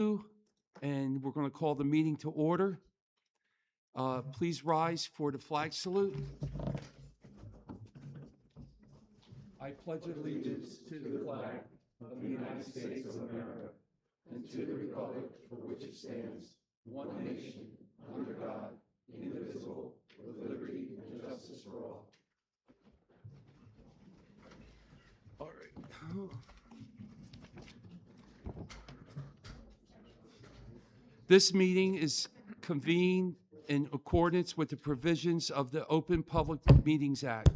And we're going to call the meeting to order. Please rise for the flag salute. I pledge allegiance to the flag of the United States of America and to the republic for which it stands, one nation, under God, indivisible, with liberty and justice for all. All right. This meeting is convened in accordance with the provisions of the Open Public Meetings Act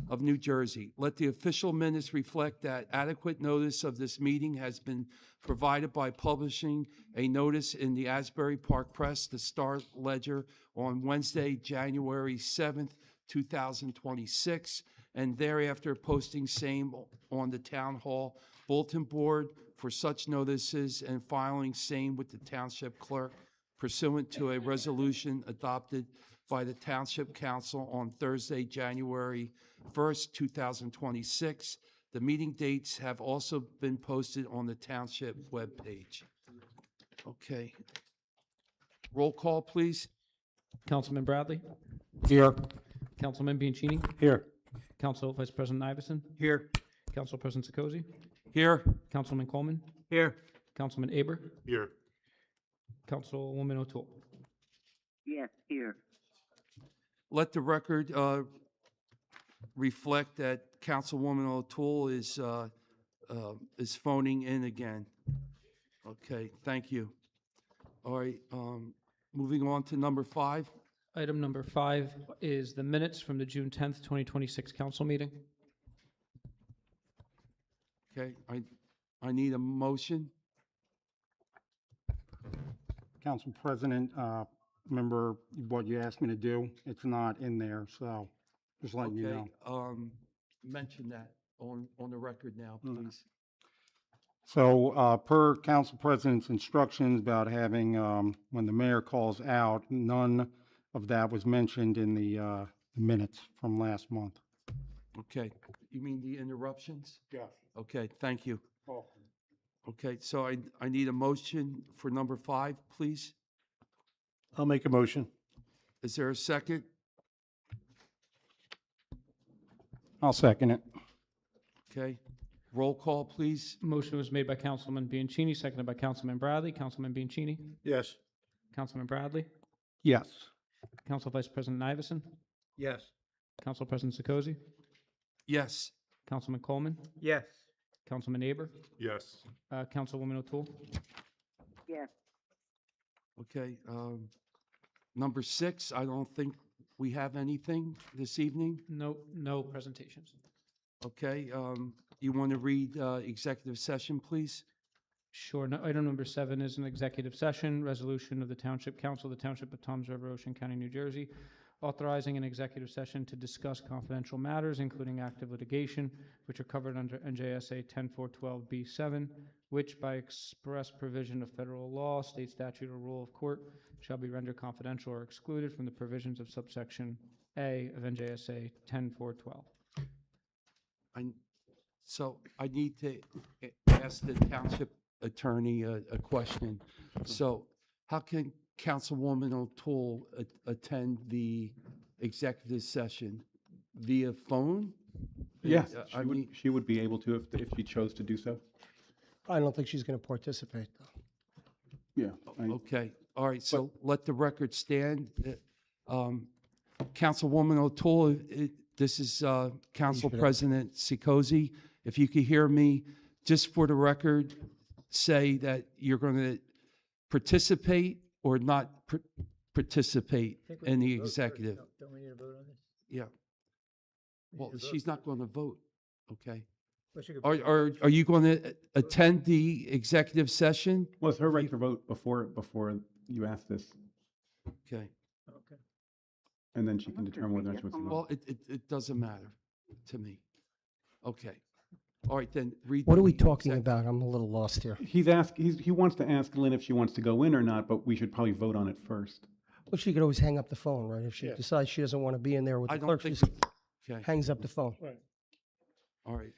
of New Jersey. Let the official minutes reflect that adequate notice of this meeting has been provided by publishing a notice in the Asbury Park Press, the Star Ledger, on Wednesday, January 7th, 2026, and thereafter posting same on the Town Hall Bulletin Board for such notices and filing same with the Township Clerk pursuant to a resolution adopted by the Township Council on Thursday, January 1st, 2026. The meeting dates have also been posted on the Township webpage. Okay. Roll call, please. Councilman Bradley. Here. Councilman Bianchini. Here. Council Vice President Iverson. Here. Council President Sikosi. Here. Councilman Coleman. Here. Councilman Aber. Here. Councilwoman O'Toole. Yes, here. Let the record reflect that Councilwoman O'Toole is phoning in again. Okay, thank you. All right, moving on to number 5. Item number 5 is the minutes from the June 10th, 2026 council meeting. Okay, I need a motion. Council President, remember what you asked me to do? It's not in there, so just letting you know. Okay, mention that on the record now, please. So per Council President's instructions about having, when the mayor calls out, none of that was mentioned in the minutes from last month. Okay, you mean the interruptions? Yes. Okay, thank you. Okay, so I need a motion for number 5, please. I'll make a motion. Is there a second? I'll second it. Okay, roll call, please. Motion was made by Councilman Bianchini, seconded by Councilman Bradley. Councilman Bianchini. Yes. Councilman Bradley. Yes. Council Vice President Iverson. Yes. Council President Sikosi. Yes. Councilman Coleman. Yes. Councilman Aber. Yes. Councilwoman O'Toole. Yes, Okay, number 6, I don't think we have anything this evening. No presentations. Okay, you want to read executive session, please? Sure. Item number 7 is an executive session, resolution of the Township Council of the Township of Toms River, Ocean County, New Jersey, authorizing an executive session to discuss confidential matters, including active litigation, which are covered under NJSA 10412B7, which by express provision of federal law, state statute, or rule of court shall be rendered confidential or excluded from the provisions of subsection A of NJSA 10412. So I need to ask the township attorney a question. So how can Councilwoman O'Toole attend the executive session? Via phone? Yes, I mean, she would be able to if she chose to do so. I don't think she's going to participate, though. Yeah. okay, all right, so let the record stand. Councilwoman O'Toole, this is Council President Sikosi. If you could hear me, just for the record, say that you're going to participate or not participate in the executive. Don't we need a vote on this? Yeah. Well, she's not going to vote, okay? Well, she could- Are you going to attend the executive session? Well, it's her right to vote before you ask this, Okay, Okay. and then she can determine whether or not she wants to well, vote. it doesn't matter to me. Okay, all right, then read. What are we the talking exec- about? I'm a little lost here. He wants to ask Lynn if she wants to go in or not, but we should probably vote on it first. Well, she could always hang up the phone, right? If she decides she doesn't want to be in there with I the don't clerk, she think, just okay, hangs up the phone. all right.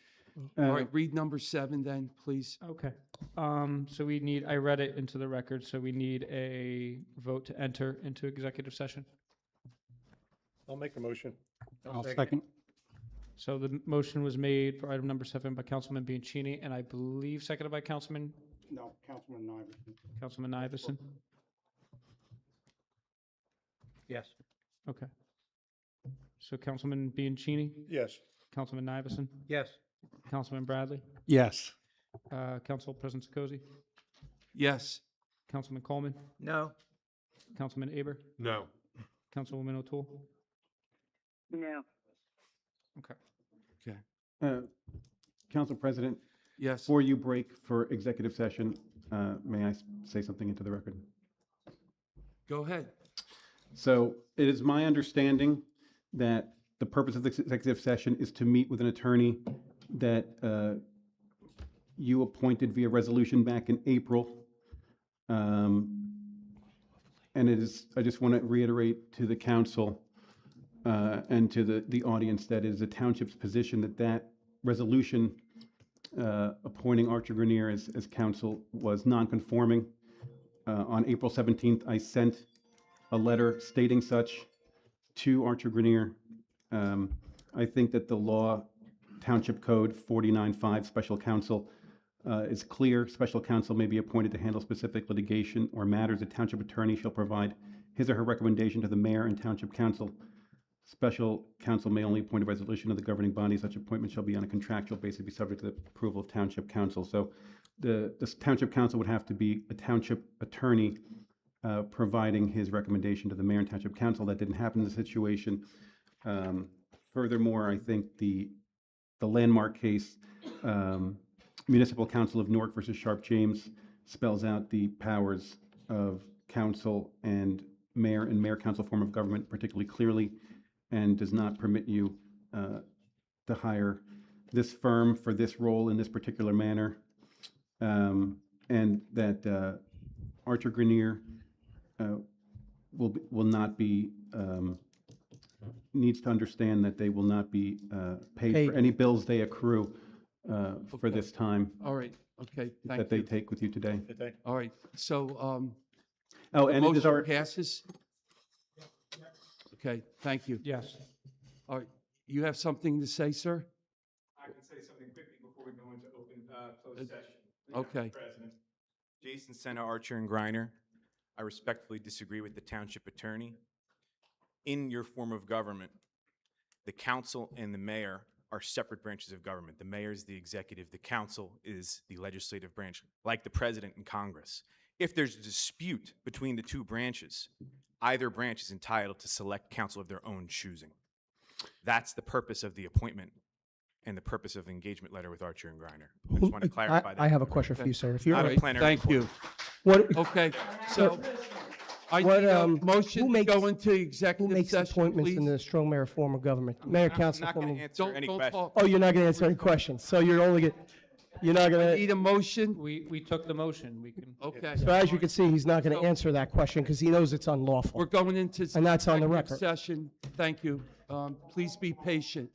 All right, read number 7 then, please. Okay. So we need, I read it into the record, so we need a vote to enter into executive session. I'll make a motion. I'll second. So the motion was made for item number 7 by Councilman Bianchini, and I believe seconded by No, Councilman Nyberg. Councilman Iverson. Yes. Okay. So Councilman Bianchini, Yes. Councilman Iverson, Yes. Councilman Bradley, Yes. Council President Sakozy, Yes. Councilman Coleman, No. Councilman Aber, No. Councilwoman O'Toole. No. Okay. Council President, Yes. before you break for executive session, may I say something into the record? Go ahead. So it is my understanding that the purpose of this executive session is to meet with an attorney that you appointed via resolution back in April. And it is, I just want to reiterate to the council and to the audience that it is the township's position that that resolution appointing Archer Grenier as counsel was non-conforming. On April 17th, I sent a letter stating such to Archer Grenier. I think that the law, Township Code 49.5, Special Counsel, is clear. Special counsel may be appointed to handle specific litigation or matters. The township attorney shall provide his or her recommendation to the mayor and township council. Special counsel may only appoint a resolution of the governing body. Such appointment shall be on a contractual basis, be subject to the approval of township council. So the township council would have to be a township attorney providing his recommendation to the mayor and township council. That didn't happen in the situation. Furthermore, I think the landmark case, Municipal Council of Newark versus Sharp James, spells out the powers of council and mayor council form of government particularly clearly, and does not permit you to hire this firm for this role in this particular manner. And that Archer Grenier will not be, needs to understand that they will not be paid for any bills they accrue for this time All right. Okay. that Thank they you. take with you today. All right. So, Oh, and it is motion our, passes? Okay. Thank you. Yes. All right. You have something to say, sir? I can say something quickly before we go into open closed session. Okay. President. Jason Senna, Archer and Griner. I respectfully disagree with the township attorney. In your form of government, the council and the mayor are separate branches of government. The mayor is the executive, the council is the legislative branch, like the president and Congress. If there's a dispute between the two branches, either branch is entitled to select counsel of their own choosing. That's the purpose of the appointment and the purpose of the engagement letter with Archer and Griner. I just want to clarify that. I have a question for you, sir. If All you're, Not a right. plenary Thank report. you. what, Okay. So I What, need a who motion to makes- go into who executive makes session, appointments in please. the strong mayor form of government? Mayor, I'm council not form going of... to answer any Don't questions. talk. Oh, you're not going to answer any questions, so you're only going, you're not going to... Need a motion? We took the motion. We can. Okay. So as you can see, he's not going to So- answer that question because he knows it's We're unlawful. going into And that's on the executive record. session. Thank you. Please be patient.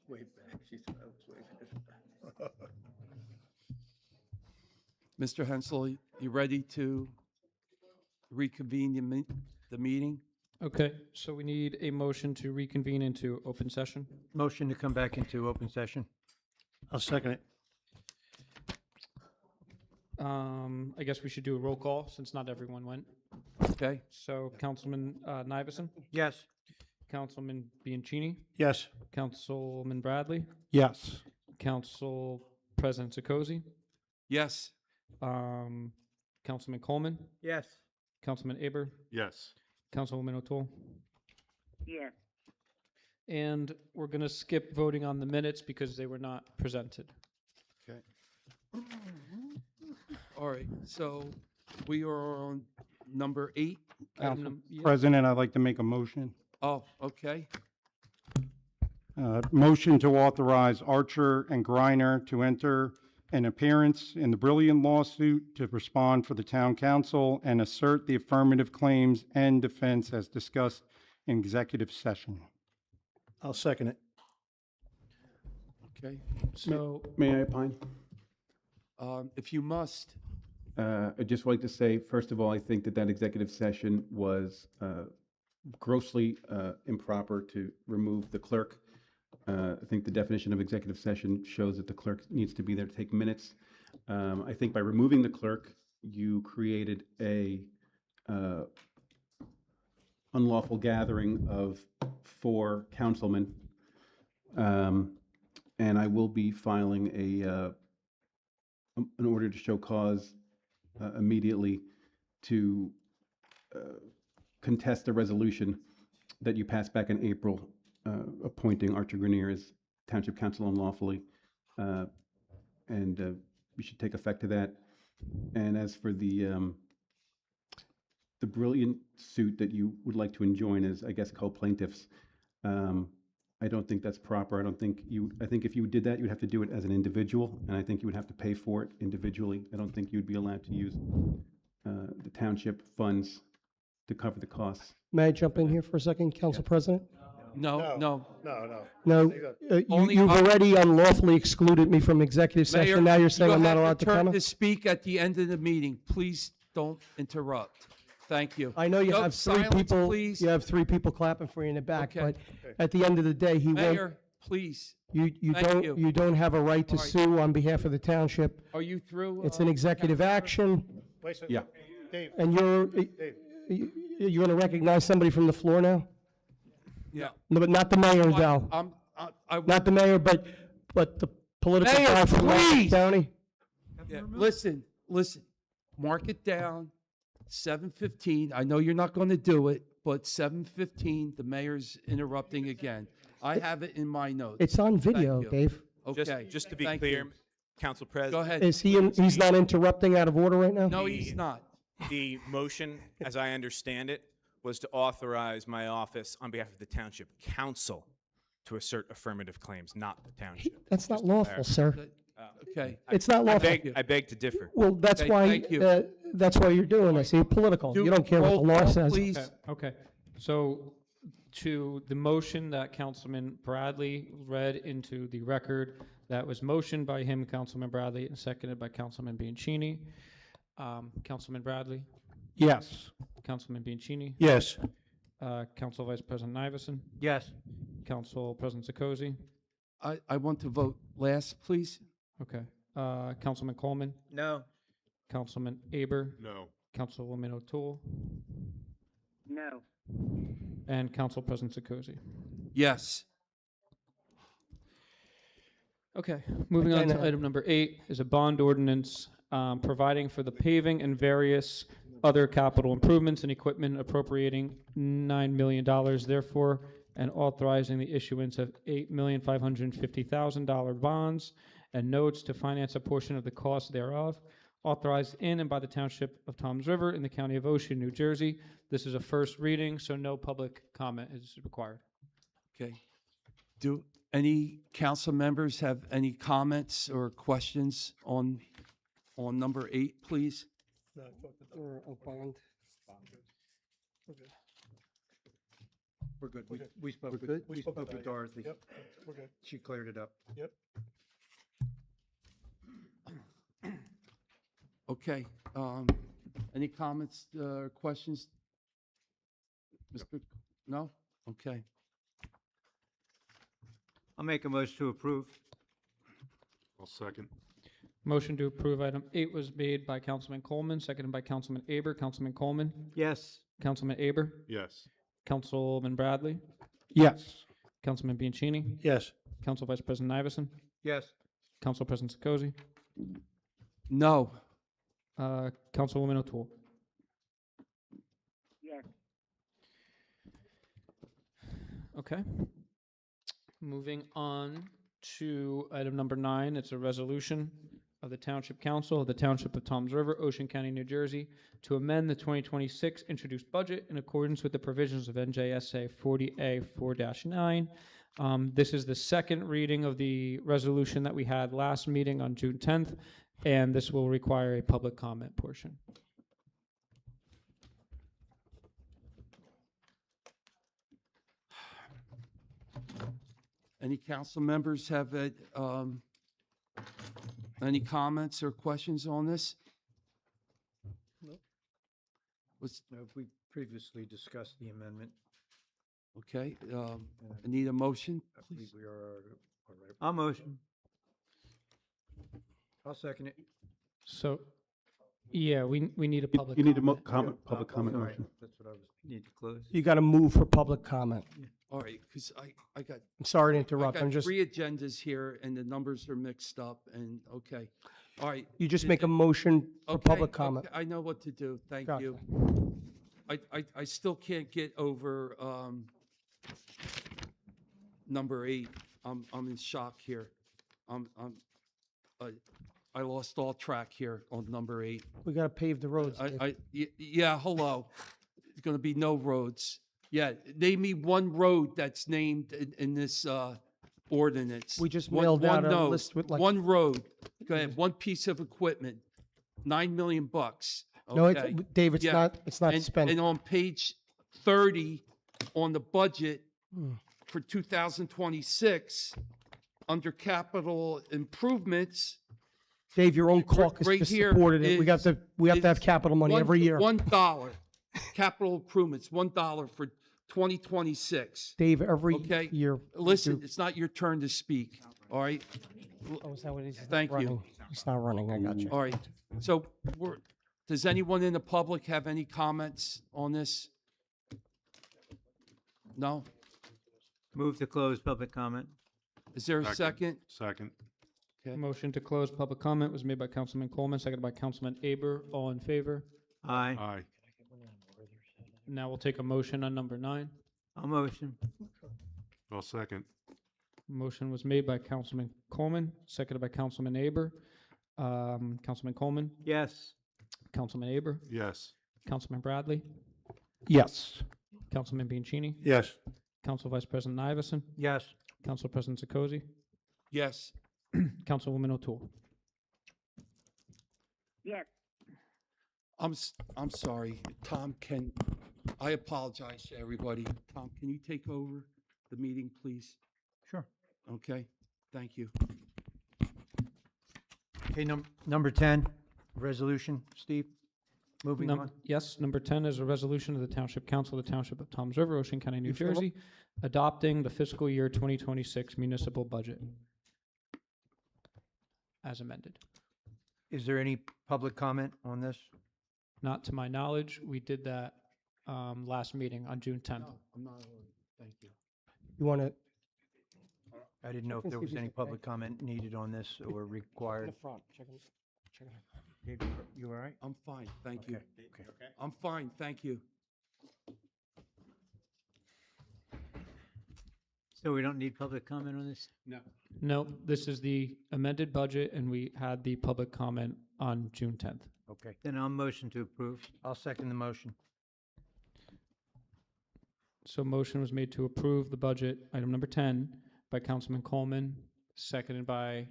Way back. She said I was way back. Mr. Hensel, you ready to reconvene the meeting? Okay, so we need a motion to reconvene into open session. Motion to come back into open session. I'll second it. I guess we should do a roll call since not everyone went. Okay? So Councilman Nivison, Yes. Councilman Bianchini, Yes. Councilman Bradley, Yes. Council President Sakozy, Yes. Councilman Coleman, Yes. Councilman Aber, Yes. Councilwoman O'Toole. yes. And we're going to skip voting on the minutes because they were not presented. Okay. All right, so we are on number 8. Item Council yeah. President, I'd like to make a motion. Oh, okay. Motion to authorize Archer and Griner to enter an appearance in the Brilliant lawsuit to respond for the town council and assert the affirmative claims and defense as discussed in executive session. I'll second it. Okay. So, May I opine? If you must, I'd just like to say, first of all, I think that that executive session was grossly improper to remove the clerk. I think the definition of executive session shows that the clerk needs to be there to take minutes. I think by removing the clerk, you created a unlawful gathering of 4 councilmen. And I will be filing an order to show cause immediately to contest the resolution that you passed back in April, appointing Archer Grenier as Township Council unlawfully. And we should take effect to that. And as for the Brilliant suit that you would like to enjoin as, I guess, co-plaintiffs, I don't think that's proper. I think if you did that, you'd have to do it as an individual, and I think you would have to pay for it individually. I don't think you'd be allowed to use the township funds to cover the costs. May I jump in here for a second, Council President? no, no. No, Only you've up- already unlawfully excluded me from executive Mayor, session. Now you're saying you I'm not have allowed to turn comment? to speak at the end of the meeting. Please don't interrupt. Thank you. I know you No, have 3 silence, people, please. you have 3 people clapping for you in the back, Okay. but at the end of the day, he won't, Mayor, please, you thank you. don't have a right to All right. sue on behalf of the township. are you through? It's an executive action, Yeah. and you're going to recognize somebody from the floor now? Yeah. No, but not the mayor, Val. Not the mayor, but the political Mayor, guy from Lancaster please! County. Yeah, listen, mark it down, 7:15. I know you're not going to do it, but 7:15, the mayor's interrupting again. I have it in my notes. It's on video, you. Dave. Okay. Just to be thank clear, you. Council Go President, ahead. He's not interrupting out of order right now? No, he's not. the motion, as I understand it, was to authorize my office on behalf of the Township Council to assert affirmative claims, not the township. That's not lawful, sir. Okay. It's not I lawful. beg to differ. Well, that's Okay, why, thank you. that's why you're doing this. You're political. You don't care what the Roll law call, says. Please. Okay, so to the motion that Councilman Bradley read into the record, that was motioned by him, Councilman Bradley, and seconded by Councilman Bianchini. Councilman Bradley, Yes. Councilman Bianchini, Yes. Council Vice President Nivison, Yes. Council President Sakozy. I want to vote last, please. Okay, Councilman Coleman, No. Councilman Aber, No. Councilwoman O'Toole, No. and Council President Sakozy. Yes. Okay, moving on Okay, to now- item number 8 is a bond ordinance providing for the paving and various other capital improvements and equipment appropriating $9 million therefore, and authorizing the issuance of $8,550,000 bonds and notes to finance a portion of the cost thereof, authorized in and by the Township of Toms River in the County of Ocean, New Jersey. This is a first reading, so no public comment is required. Okay. Do any council members have any comments or questions on number 8, please? We're good. We spoke We're with, good? we spoke with Dorothy. Yep, we're good. She cleared it up. Yep. Okay, any comments, or questions? Mr. No? Okay. I'll make a motion to approve. I'll second. Motion to approve item 8 was made by Councilman Coleman, seconded by Councilman Aber. Councilman Coleman, Yes. Councilman Aber, Yes. Councilman Bradley, Yes. Councilman Bianchini, Yes. Council Vice President Iverson, Yes. Council President Sakozy, No. Councilwoman O'Toole. Yes. Okay. Moving on to item number 9, it's a resolution of the Township Council of the Township of Toms River, Ocean County, New Jersey, to amend the 2026 introduced budget in accordance with the provisions of NJSA 40A 4-9. This is the second reading of the resolution that we had last meeting on June 10th, and this will require a public comment portion. Any council members have any comments or questions on this? No. Was, We previously discussed the amendment. okay, I need a motion, I believe please. we are all right. I'll motion. I'll second it. So, yeah, we need a public You need a comment. public comment Sorry, motion. That's what I was, need to close. You got to move for public comment. All right, because I got I'm sorry to I interrupt. got I'm just, 3 agendas here, and the numbers are mixed up, and, okay. All right. you just did- make a motion for okay, public comment. okay, I know what to do, thank Gotcha. you. I still can't get over number 8. I'm in shock here. I lost all track here on number 8. We got to pave the roads. Dave. Yeah, hello. There's going to be no roads. Yeah, name me one road that's named in this ordinance. We just One- mailed out one a note, list with like, One road. Go ahead, one piece of equipment, $9 million. no, Okay. Dave, it's Yeah. not And spent. on page 30 on the budget Hmm. for 2026, under capital improvements, Dave, your own caucus right just here supported it. We is- have to have is capital money every year. $1, capital improvements, $1 for 2026. Dave, every Okay, year. we Listen, do- it's not your turn to speak, all right? Oh, is that what it is? He's not Thank you. running. He's not running. I got you. All right, so does anyone in the public have any comments on this? No? Move to close public comment. Is there a second? Second. Okay. Motion to close public comment was made by Councilman Coleman, seconded by Councilman Aber. All in favor? Aye. Aye. Now we'll take a motion on number 9. I'll motion. I'll second. Motion was made by Councilman Coleman, seconded by Councilman Aber. Councilman Coleman, Yes. Councilman Aber, Yes. Councilman Bradley, Yes. Councilman Bianchini, Yes. Council Vice President Iverson, Yes. Council President Sakozy, Yes. Councilwoman O'Toole. Yes. I'm sorry, Tom, I apologize to everybody. Tom, can you take over the meeting, please? Sure. Okay, thank you. Okay, number 10, resolution, Steve, moving on. Yes, number 10 is a resolution of the Township Council of the Township of Toms River, Ocean County, New You follow? Jersey, adopting the fiscal year 2026 municipal budget as amended. Is there any public comment on this? Not to my knowledge. We did that last meeting on June 10th. I'm not, thank you. You want to? I didn't know if there was any public comment needed on this or required. front. Check it. Dave, you all right? I'm fine, thank you. Okay. I'm fine, thank you. So we don't need public comment on this? No, this is the amended budget, and we had the public comment on June 10th. Okay. Then I'll motion to approve. I'll second the motion. So motion was made to approve the budget, item number 10, by Councilman Coleman, seconded by,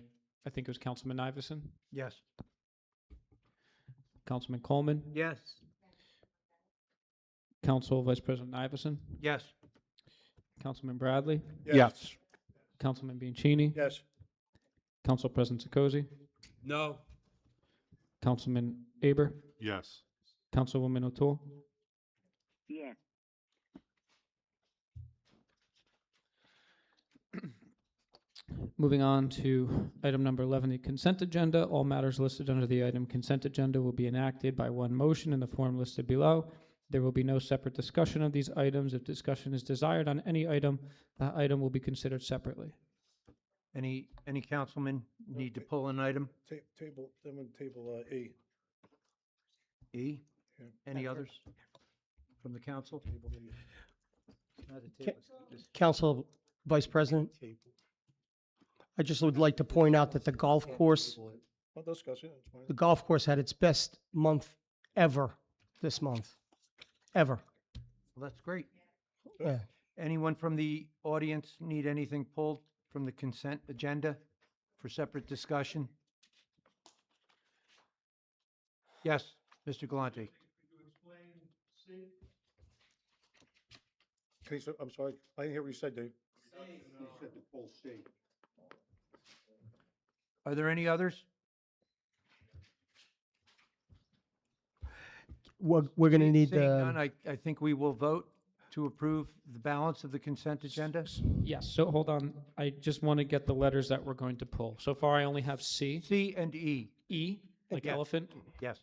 I think it was Councilman Iverson. Yes. Councilman Coleman, Yes. Council Vice President Iverson, Yes. Councilman Bradley, Yes. Councilman Bianchini, Yes. Council President Sokozy, No. Councilman Aber, Yes. Councilwoman O'Toole, yes, Moving on to item number 11, the consent agenda. All matters listed under the item consent agenda will be enacted by one motion in the form listed below. There will be no separate discussion of these items. If discussion is desired on any item, that item will be considered separately. Any councilman need to pull an item? Table, then we'll table E. E? Yeah. Any others from the council? Council Vice President, I just would like to point out that the golf course, I'll discuss it, it's fine. the golf course had its best month ever this month, ever. Well, that's great. Yeah. Anyone from the audience need anything pulled from the consent agenda for separate discussion? Yes, Mr. Galante. Okay, so, I'm sorry, I didn't hear what you said, Dave. Are there any others? We're going to need Seeing none, the, I think we will vote to approve the balance of the consent agenda. Yes, so hold on. I just want to get the letters that we're going to pull. So far, I only have C, C and E, E, like Yeah. elephant. yes.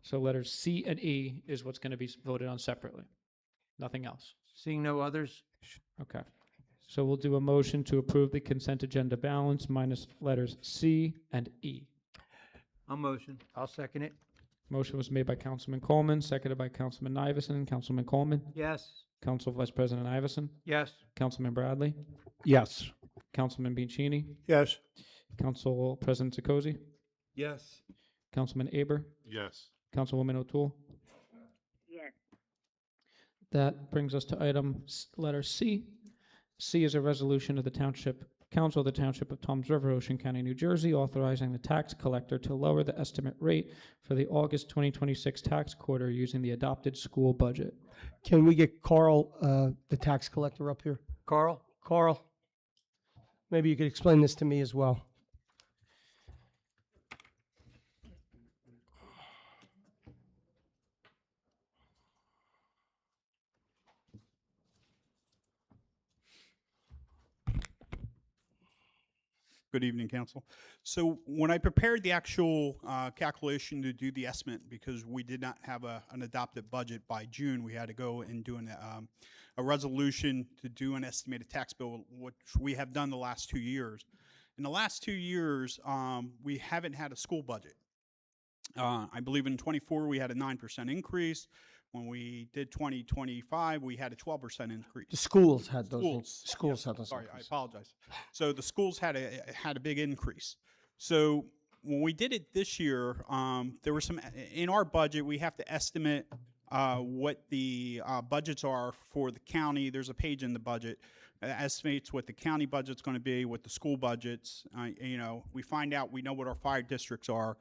So letters C and E is what's going to be voted on separately. Nothing else. Seeing no others, Okay. So we'll do a motion to approve the consent agenda balance minus letters C and E. I'll motion. I'll second it. Motion was made by Councilman Coleman, seconded by Councilman Iverson. Councilman Coleman, Yes. Council Vice President Iverson, Yes. Councilman Bradley, Yes. Councilman Bianchini, Yes. Council President Sokozy, Yes. Councilman Aber, Yes. Councilwoman O'Toole. yes, That brings us to letter C. C is a resolution of the Township Council of the Township of Toms River, Ocean County, New Jersey, authorizing the tax collector to lower the estimate rate for the August 2026 tax quarter using the adopted school budget. can we get Carl, the tax collector up here? Carl? Carl, maybe you could explain this to me as well. Good evening, Council. So when I prepared the actual calculation to do the estimate, because we did not have an adopted budget by June, we had to go and do a resolution to do an estimated tax bill, which we have done the last 2 years. In the last 2 years, we haven't had a school budget. I believe in '24 we had a 9% increase. When we did 2025, we had a 12% increase. The schools had those, Schools. schools had those. Sorry, I increases. apologize. So the schools had a big increase. So when we did it this year, there were some in our budget. We have to estimate what the budgets are for the county. There's a page in the budget that estimates what the county budget's going to be, what the school budgets. We find out. We know what our 5 districts are.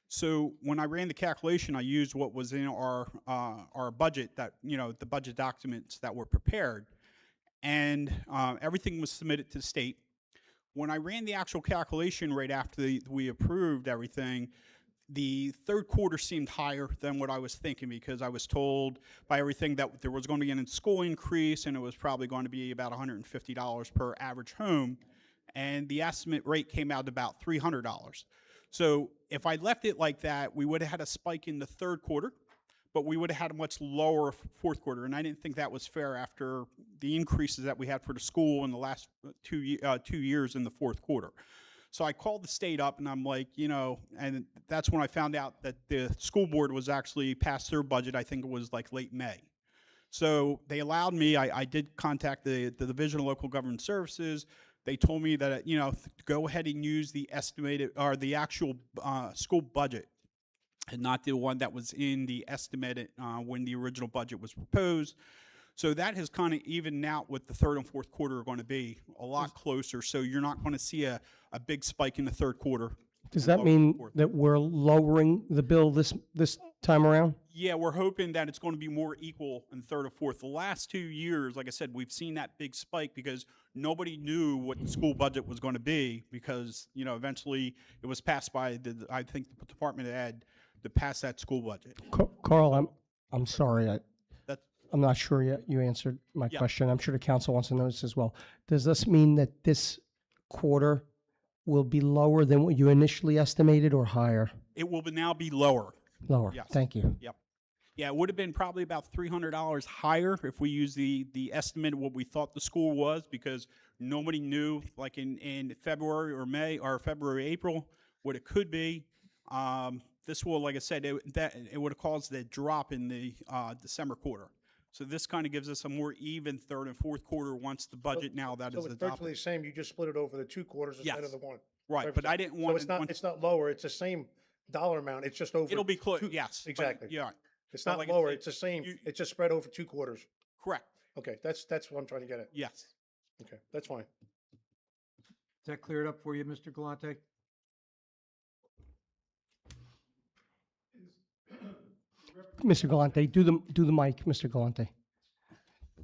So when I ran the calculation, I used what was in our budget, that the budget documents that were prepared, and everything was submitted to the state. When I ran the actual calculation right after we approved everything, the third quarter seemed higher than what I was thinking, because I was told by everything that there was going to be an in-school increase, and it was probably going to be about $150 per average home, and the estimate rate came out to about $300. So if I left it like that, we would have had a spike in the third quarter, but we would have had a much lower fourth quarter. And I didn't think that was fair after the increases that we had for the school in the last 2 years in the fourth quarter. So I called the state up, and I'm like, and that's when I found out that the school board was actually past their budget. I think it was like late May. So they allowed me, I did contact the Division of Local Government Services. They told me that, go ahead and use the estimated or the actual school budget, and not the one that was in the estimated when the original budget was proposed. So that has kind of evened out what the third and fourth quarter are going to be, a lot closer. So you're not going to see a big spike in the third quarter. Does and that lower mean fourth. that we're lowering the bill this time around? Yeah, we're hoping that it's going to be more equal in third or fourth. The last 2 years, like I said, we've seen that big spike because nobody knew what the school budget was going to be because, you know, eventually it was passed by I think the Department of Ed to pass that school budget. Carl, I'm sorry, That's, I'm not sure yet you answered my Yeah. question. I'm sure the council wants to know this as well. Does this mean that this quarter will be lower than what you initially estimated or higher? it will now be lower. Lower, Yes. thank you. Yep. Yeah, it would have been probably about $300 higher if we use the estimate of what we thought the school was because nobody knew like in February or May or February, April, what it could be. This will, like I said, it would have caused a drop in the December quarter. So this kind of gives us a more even third and fourth quarter once the budget now that So is it's virtually adopted. the same, you just split it over the 2 quarters instead of Yes. the one. Right, but I didn't So want it's not, want- it's not lower, it's the same dollar amount, it's just over. it'll be close. two- Yes, but Exactly. yeah, It's but not like I lower, said, it's the same, you- it's just spread over 2 quarters. correct. Okay, that's what I'm trying to get at. Yes. Okay, that's fine. Is that cleared up for you, Mr. Galante? Mr. Galante, do the mic, Mr. Galante.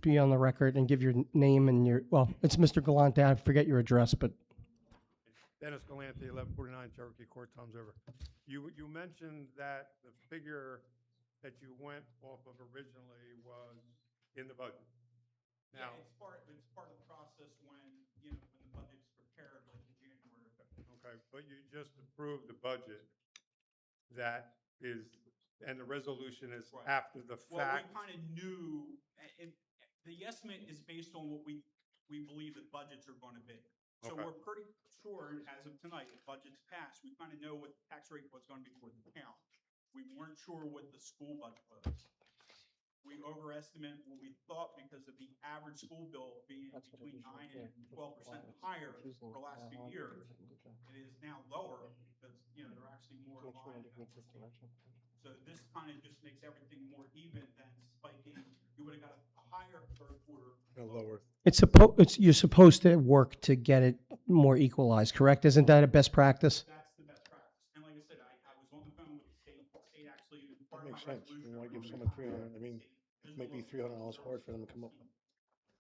Be on the record and give your name and your, well, it's Mr. Galante, I forget your address, but Dennis Galante, 1149 Cherokee Court, Toms River. You mentioned that the figure that you went off of originally was in the budget. Yeah, Now, it's part of the process when, you know, when the budget's prepared, like in January. okay, but you just approved the budget that is, and the resolution is Right. after the Well, fact. we kind of knew, and the estimate is based on what we believe the budgets are going to be. So Okay. we're pretty sure, as of tonight, if budget's passed, we kind of know what the tax rate was going to be for the town. We weren't sure what the school budget was. We overestimate what we thought because of the average school bill being between 9 and 12% higher for the last few years. It is now lower because, you know, they're actually more in line. So this kind of just makes everything more even than spiking. You would have got a higher third quarter. No, lower. you're supposed to work to get it more equalized, correct? Isn't that a best practice? That's the best practice. And like I said, I was on the phone with the state. The state actually, part of Makes my sense. You resolution. want to give approved someone higher 300, I mean, state it might be visual $300 hard for them to come up.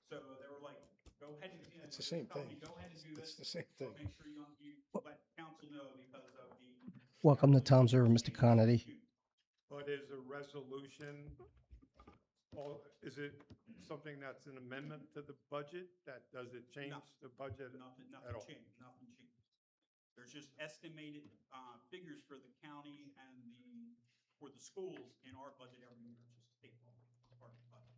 So they were like, go ahead and, you know, It's the same tell me, thing. Go ahead and do It's this. the same but thing. Make sure you let council know because of the. Welcome to Tom's River, Mr. Conity. But is a resolution, is it something that's an amendment to the budget? Does it change the budget Nothing at all? changed, nothing changed. There's just estimated, figures for the county and for the schools in our budget every year, it's just state law, part of the budget.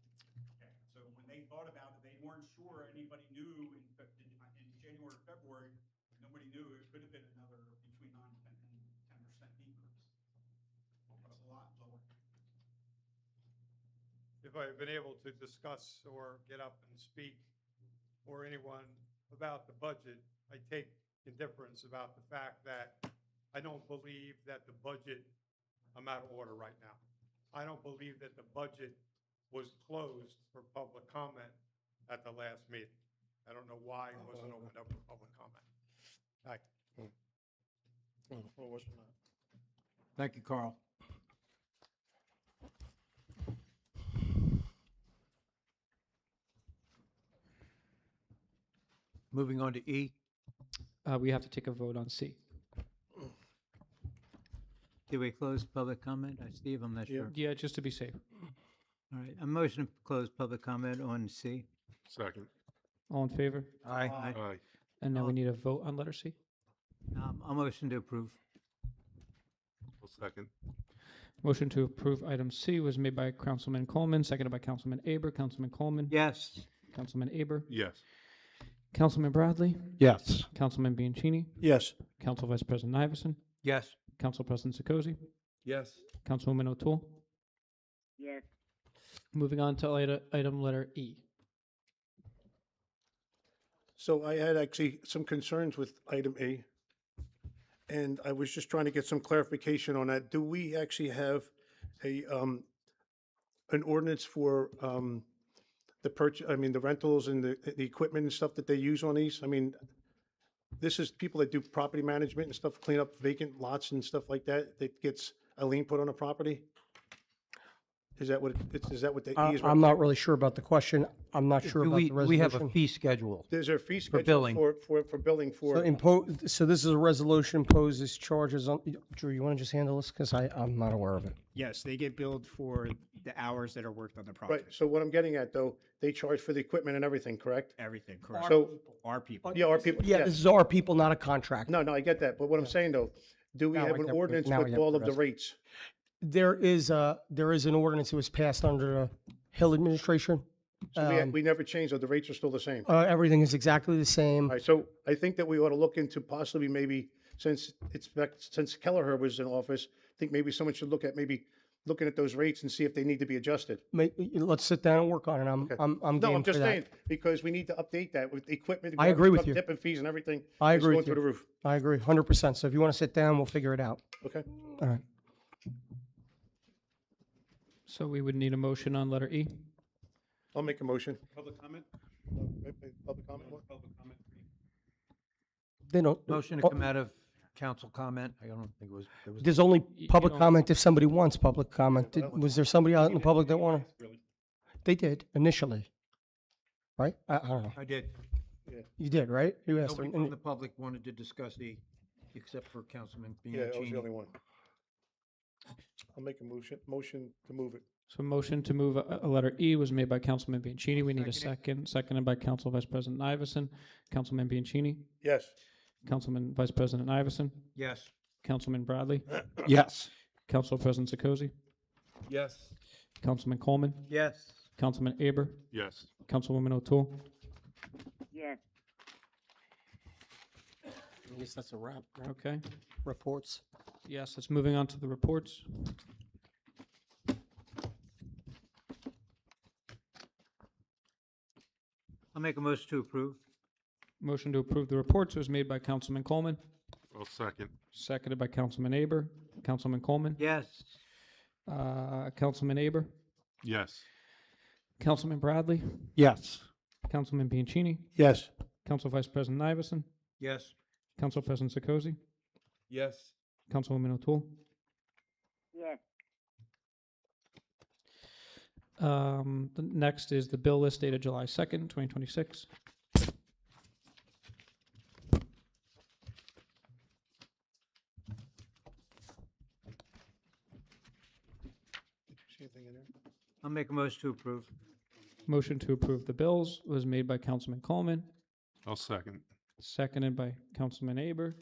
Okay, so when they thought about it, they weren't sure, anybody knew in January, February, nobody knew, it could have been another between 9 and 10% decrease. But a lot lower. If I've been able to discuss or get up and speak or anyone about the budget, I take indifference about the fact that I don't believe that the budget, I'm out of order right now. I don't believe that the budget was closed for public comment at the last meeting. I don't know why it wasn't opened up for public comment. Thank you. Well, what's not? Thank you, Carl. Moving on to E. We have to take a vote on C. Did we close public comment? Steve, I'm not sure. Yeah, just to be safe. All right, a motion to close public comment on C. Second. All in favor? Aye. Aye. And now we need a vote on letter C. A motion to approve. Second. Motion to approve item C was made by Councilman Coleman, seconded by Councilman Aber. Councilman Coleman? Yes. Councilman Aber? Yes. Councilman Bradley? Yes. Councilman Bianchini? Yes. Council Vice President Iverson? Yes. Council President Sikosi? Yes. Councilwoman O'Toole? Yes. Moving on to item letter E. So I had actually some concerns with item A. And I was just trying to get some clarification on that. Do we actually have an ordinance for, the the rentals and the equipment and stuff that they use on these? I mean, this is people that do property management and stuff, clean up vacant lots and stuff like that, that gets a lien put on a property? Is that what, is that what the E is? I'm not really sure about the question. I'm not sure Do about the we have a resolution. fee schedule? Is there a fee schedule billing. for billing for? So this is a resolution imposes charges on, Drew, you want to just handle this? Because I'm not aware of it. Yes, they get billed for the hours that are worked on the Right, project. so what I'm getting at, though, they charge for the equipment and everything, correct? Everything, correct. So, Our people. yeah, our people, Yeah, yes. this is our people, not a contract. No, I get that, but what I'm saying, though, do we Now have I an get- ordinance now I with get all the of the rest. rates? There is an ordinance that was passed under the Hill administration. So we never changed, so the rates are still the same. Everything is exactly the same. All right, so I think that we ought to look into possibly maybe, since Kelleher was in office, I think maybe someone should look at maybe looking at those rates and see if they need to be adjusted. Let's sit down and work on it. I'm No, game I'm for just that. saying, because we need to update that with equipment. I agree with you. Tipping fees and everything. I it's agree going with through you. the roof. I agree, 100%. So if you want to sit down, we'll figure it out. Okay? All right. So we would need a motion on letter E. I'll make a motion. Public comment? Public comment? Public comment. They don't. Motion to come out of council comment? I don't think it was, there was. There's only you public don't- comment if somebody wants public comment. Was there somebody out in the public that wanted? Really? They did initially, right? I don't know. I did. You did, right? You asked. Nobody and- from the public wanted to discuss the, except for Councilman Yeah, I was the Bianchini. only one. I'll make a motion to move it. So motion to move a letter E was made by Councilman Bianchini. We need a second. Seconded by Council Vice President Iverson. Councilman Bianchini, Yes. Councilman Vice President Iverson, Yes. Councilman Bradley, Yes. Council President Sakozy, Yes. Councilman Coleman, Yes. Councilman Aber, Yes. Councilwoman O'Toole. yes, I guess that's a wrap. right? Okay. Reports. Yes, it's moving on to the reports. I'll make a motion to approve. Motion to approve the reports was made by Councilman Coleman, I'll second. seconded by Councilman Aber. Councilman Coleman, Yes. Councilman Aber, Yes. Councilman Bradley, Yes. Councilman Bianchini, Yes. Council Vice President Iverson, Yes. Council President Sakozy, Yes. Councilwoman O'Toole. yes, The next is the bill list dated July 2nd, 2026. Did you see anything in there? I'll make a motion to approve. Motion to approve the bills was made by Councilman Coleman, I'll second. seconded by Councilman Aber.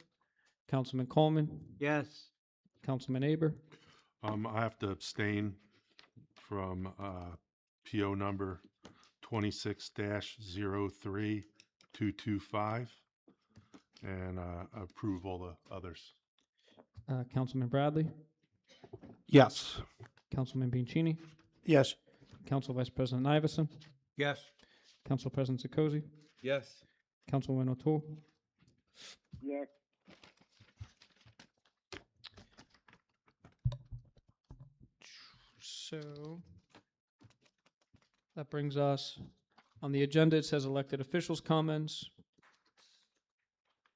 Councilman Coleman, Yes. Councilman Aber, I have to abstain from PO number 26-03225 and approve all the others. Councilman Bradley, Yes. Councilman Bianchini, Yes. Council Vice President Iverson, Yes. Council President Sakozy, Yes. Councilwoman O'Toole. yes, So that brings us, on the agenda, it says elected officials' comments.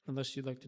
Unless you'd like to do